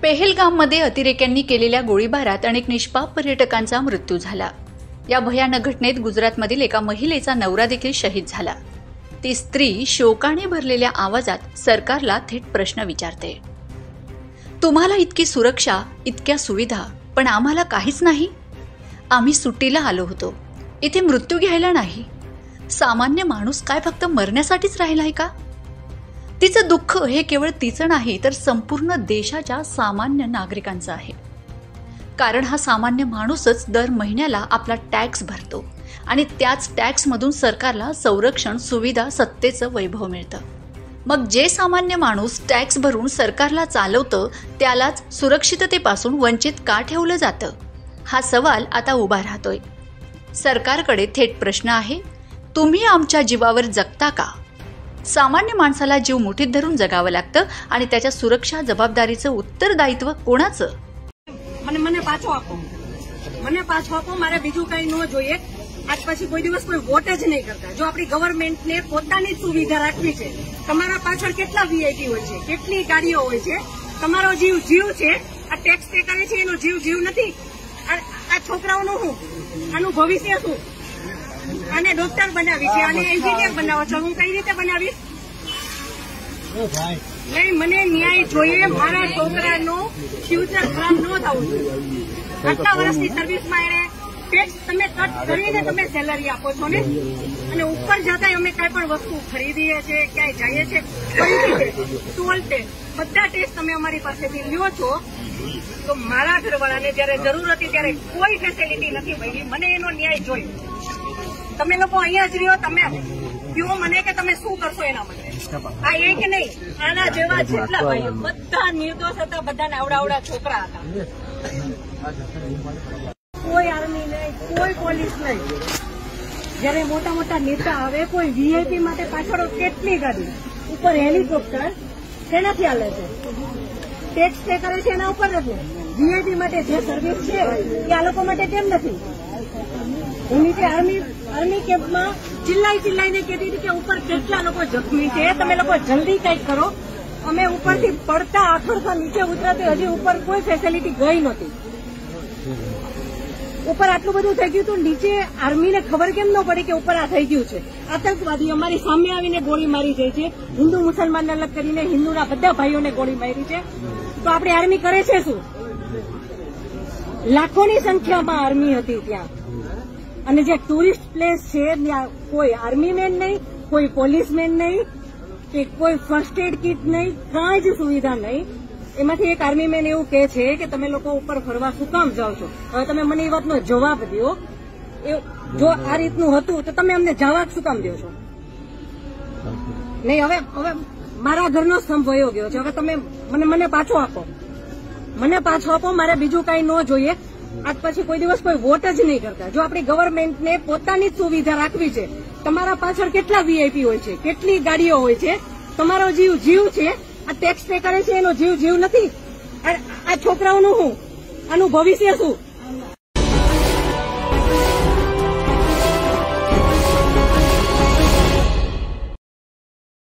पेहलगाममध्ये अतिरेक्यांनी केलेल्या गोळीबारात अनेक निष्पाप पर्यटकांचा मृत्यू झाला। या भयानक घटनेत गुजरातमधील एका महिलेचा नवरा देखील शहीद झाला। ती स्त्री शोकाने भरलेल्या आवाजात सरकारला थेट प्रश्न विचारते, तुम्हाला इतकी सुरक्षा, इतक्या सुविधा, पण आम्हाला काहीच नाही? आम्ही सुट्टीला आलो होतो, इथे मृत्यू घ्यायला नाही। सामान्य माणूस काय फक्त मरण्यासाठीच राहिलाय का? तिचं दुःख हे केवळ तिचं नाही तर संपूर्ण देशाच्या सामान्य नागरिकांचं आहे। कारण हा सामान्य माणूसच दर महिन्याला आपला टॅक्स भरतो आणि त्याच टॅक्समधून सरकारला संरक्षण, सुविधा, सत्तेचं वैभव मिळतं। मग जे सामान्य माणूस टॅक्स भरून सरकारला चालवतं त्यालाच सुरक्षिततेपासून वंचित का ठेवलं जातं? हा सवाल आता उभा राहतोय। सरकारकडे थेट प्रश्न आहे, तुम्ही आमच्या जीवावर जगता का? सामान्य माणसाला जीव मुठीत धरून जगावं लागतं आणि त्याच्या सुरक्षा जबाबदारीचं उत्तरदायित्व कोणाचं? મને પાછો આપો મારે બીજું કઈ ન જોઈએ। આજ પછી કોઈ દિવસ કોઈ વોટ જ નહીં કરતા। જો આપણી ગવર્મેન્ટને પોતાની સુવિધા રાખવી છે, તમારા પાછળ કેટલા વીઆઈપી હોય છે, કેટલી ગાડીઓ હોય છે, તમારો જીવ જીવ છે। આ ટેક્સ પે કરે છે એનો જીવ જીવ નથી। આ છોકરાઓનું શું, આનું ભવિષ્ય શું? આને ડોક્ટર બનાવી છે, આને એન્જિનિયર બનાવો છો, હું કઈ રીતે બનાવીશ? નહીં, મને ન્યાય જોઈએ। મારા છોકરાનું ફ્યુચર ખરાબ ન થવું જોઈએ। આટલા વર્ષની સર્વિસમાં એને ટેક્સ તમે કટ કરીને તમે સેલરી આપો છો ને, અને ઉપર જતા અમે કઈ પણ વસ્તુ ખરીદીએ છીએ, ક્યાંય જઈએ છીએ, ટોલ ટેક્સ, બધા ટેક્સ તમે અમારી પાસેથી લ્યો છો। તો મારા ઘરવાળાને જયારે જરૂર હતી ત્યારે કોઈ ફેસિલિટી નથી મળી। મને એનો ન્યાય જોઈએ। તમે લોકો અહીંયા જ રહ્યો, તમે કહો મને કે તમે શું કરશો એના માટે। આ એક નહીં, આના જેવા જેટલા ભાઈઓ બધા નિર્દોષ હતા, બધાને આવડા છોકરા હતા। કોઈ આર્મી નહીં, કોઈ પોલીસ નહીં। જયારે મોટા મોટા નેતા આવે, કોઈ વીઆઈપી માટે પાછળ કેટલી ગાડી, ઉપર હેલિકોપ્ટર, શેનાથી હાલે છે? ટેક્સ પે કરે છે એના ઉપર નથી। વીઆઈપી માટે જે સર્વિસ છે એ આ લોકો માટે કેમ નથી? હું નીચે આર્મી કેમ્પમાં ચિલ્લાઈને કહેતી હતી કે ઉપર કેટલા લોકો જખમી છે, તમે લોકો જલ્દી કંઈક કરો। અમે ઉપરથી પડતા આખડતા નીચે ઉતરાતી હજી ઉપર કોઈ ફેસિલિટી ગઈ નહોતી। ઉપર આટલું બધું થઈ ગયું હતું, નીચે આર્મીને ખબર કેમ ન પડી કે ઉપર આ થઈ ગયું છે? આતંકવાદી અમારી સામે આવીને ગોળી મારી જાય છે, હિન્દુ મુસલમાનને અલગ કરીને હિન્દુના બધા ભાઈઓને ગોળી મારી છે। તો આપણી આર્મી કરે છે શું? લાખોની સંખ્યામાં આર્મી હતી ત્યાં, અને જે ટુરિસ્ટ પ્લેસ છે ત્યાં કોઈ આર્મી મેન નહીં, કોઈ પોલીસમેન નહીં, કે કોઈ ફર્સ્ટ એડ કિટ નહીં, કાંઈ જ સુવિધા નહીં। એમાંથી એક આર્મી મેન એવું કહે છે કે તમે લોકો ઉપર ફરવા શું કામ જાઓ છો? હવે તમે મને એ વાતનો જવાબ દો। જો આ રીતનું હતું તો તમે અમને જવા શું કામ દો છો? નહીં, હવે મારા ઘરનો સ્તંભ વયો ગયો છે। હવે તમે મને પાછો આપો। મારે બીજું કઈ ન જોઈએ। આજ પછી કોઈ દિવસ કોઈ વોટ જ નહીં કરતા। જો આપણી ગવર્મેન્ટને પોતાની જ સુવિધા રાખવી છે, તમારા પાછળ કેટલા વીઆઈપી હોય છે, કેટલી ગાડીઓ હોય છે, તમારો જીવ જીવ છે। આ ટેક્સ પે કરે છે એનો જીવ જીવ નથી। આ છોકરાઓનું શું, આનું ભવિષ્ય શું?